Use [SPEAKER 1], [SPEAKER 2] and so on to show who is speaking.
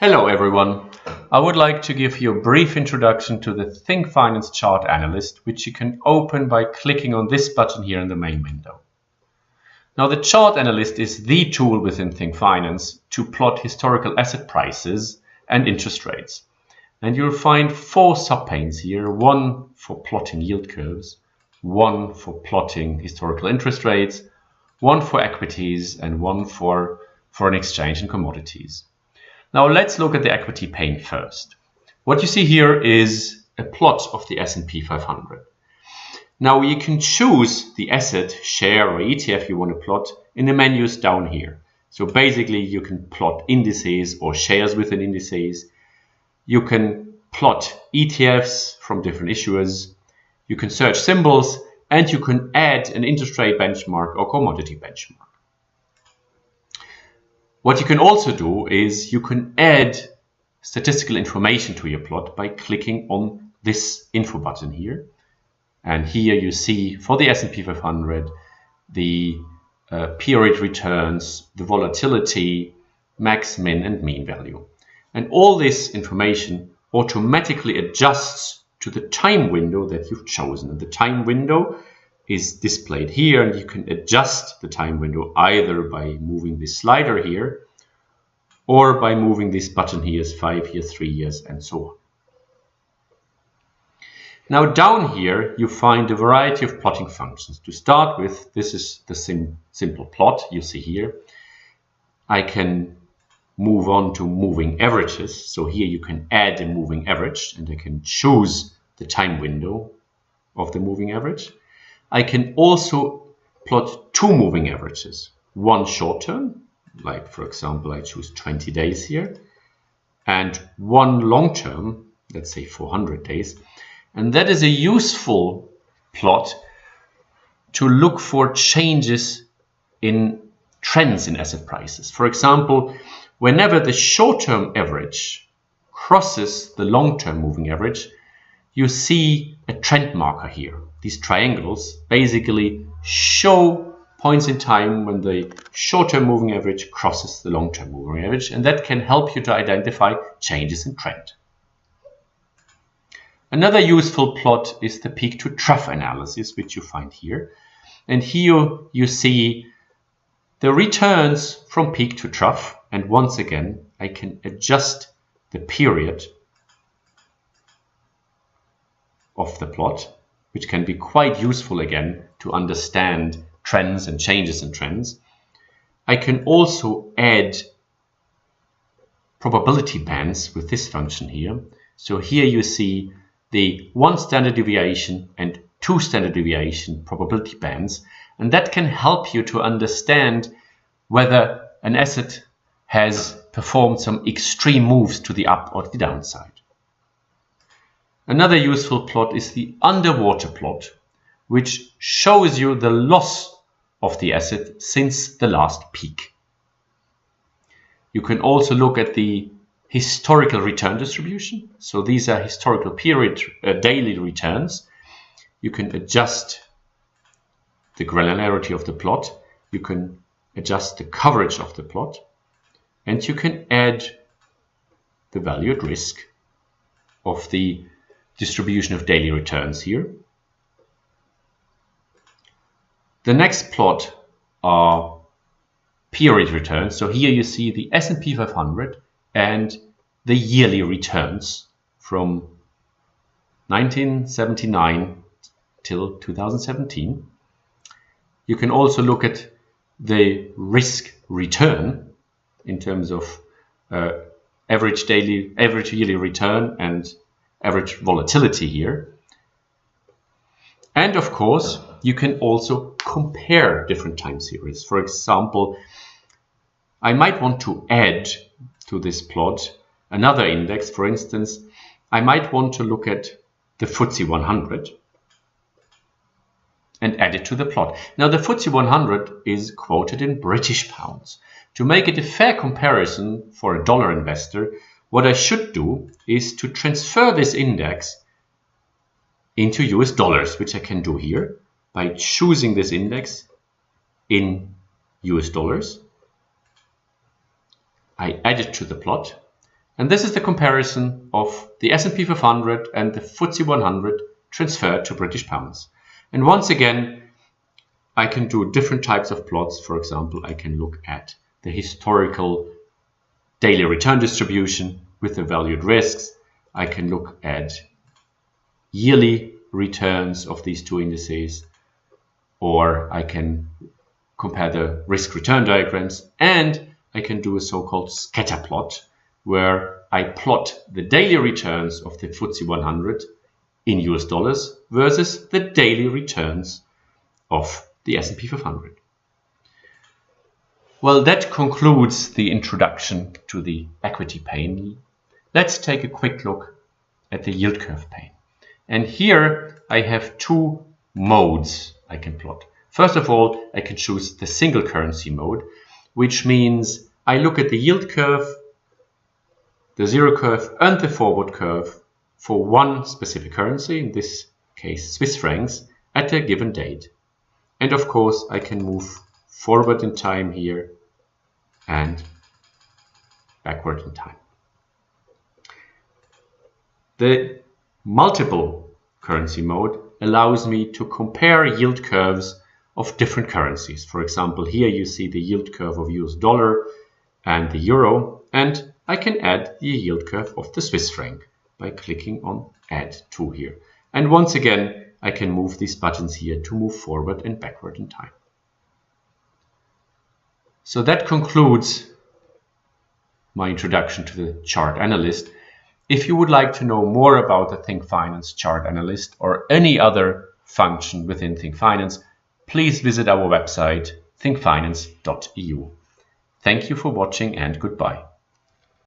[SPEAKER 1] Hello everyone. I would like to give you a brief introduction to the thinkFinance Chart Analyst, which you can open by clicking on this button here in the main window. Now, the Chart Analyst is the tool within thinkFinance to plot historical asset prices and interest rates. And you'll find four subpanes here, one for plotting yield curves, one for plotting historical interest rates, one for equities, and one for foreign exchange and commodities. Now let's look at the equity pane first. What you see here is a plot of the S&P 500. Now you can choose the asset, share or ETF you want to plot in the menus down here. So basically you can plot indices or shares within indices. You can plot ETFs from different issuers. You can search symbols and you can add an interest rate benchmark or commodity benchmark. What you can also do is you can add statistical information to your plot by clicking on this info button here. And here you see for the S&P 500, the period returns, the volatility, max, min, and mean value. And all this information automatically adjusts to the time window that you've chosen. And the time window is displayed here, and you can adjust the time window either by moving this slider here or by moving this button here as 5 years, 3 years, and so on. Now down here you find a variety of plotting functions. To start with, this is the simple plot you see here. I can move on to moving averages. So here you can add a moving average and I can choose the time window of the moving average. I can also plot two moving averages, one short term, like for example I choose 20 days here, and one long term, let's say 400 days. And that is a useful plot to look for changes in trends in asset prices. For example, whenever the short-term average crosses the long-term moving average, you see a trend marker here. These triangles basically show points in time when the short-term moving average crosses the long-term moving average, and that can help you to identify changes in trend. Another useful plot is the peak to trough analysis, which you find here. And here you see the returns from peak to trough. And once again, I can adjust the period of the plot, which can be quite useful again to understand trends and changes in trends. I can also add probability bands with this function here. So here you see the 1 standard deviation and 2 standard deviation probability bands, and that can help you to understand whether an asset has performed some extreme moves to the up or the downside. Another useful plot is the underwater plot, which shows you the loss of the asset since the last peak. You can also look at the historical return distribution. So these are historical period daily returns. You can adjust the granularity of the plot. You can adjust the coverage of the plot. And you can add the value at risk of the distribution of daily returns here. The next plot are period returns. So here you see the S&P 500 and the yearly returns from 1979 till 2017. You can also look at the risk return in terms of average yearly return and average volatility here. And of course, you can also compare different time series. For example, I might want to add to this plot another index. For instance, I might want to look at the FTSE 100 and add it to the plot. Now the FTSE 100 is quoted in British pounds. To make it a fair comparison for a dollar investor, what I should do is to transfer this index into US dollars, which I can do here by choosing this index in US dollars. I add it to the plot, And this is the comparison of the S&P 500 and the FTSE 100 transferred to British pounds. And once again, I can do different types of plots. For example, I can look at the historical daily return distribution with the valued risks. I can look at yearly returns of these two indices, or I can compare the risk return diagrams, and I can do a so-called scatter plot where I plot the daily returns of the FTSE 100 in US dollars versus the daily returns of the S&P 500. Well, that concludes the introduction to the equity pane. Let's take a quick look at the yield curve pane. And here I have two modes I can plot. First of all, I can choose the single currency mode, which means I look at the yield curve, the zero curve, and the forward curve for one specific currency, in this case Swiss francs, at a given date. And of course, I can move forward in time here and backward in time. The multiple currency mode allows me to compare yield curves of different currencies. For example, here you see the yield curve of US dollar and the euro, and I can add the yield curve of the Swiss franc by clicking on Add To here. And once again, I can move these buttons here to move forward and backward in time. So that concludes my introduction to the Chart Analyst. If you would like to know more about the thinkFinance Chart Analyst or any other function within thinkFinance, please visit our website thinkfinance.eu. Thank you for watching and goodbye.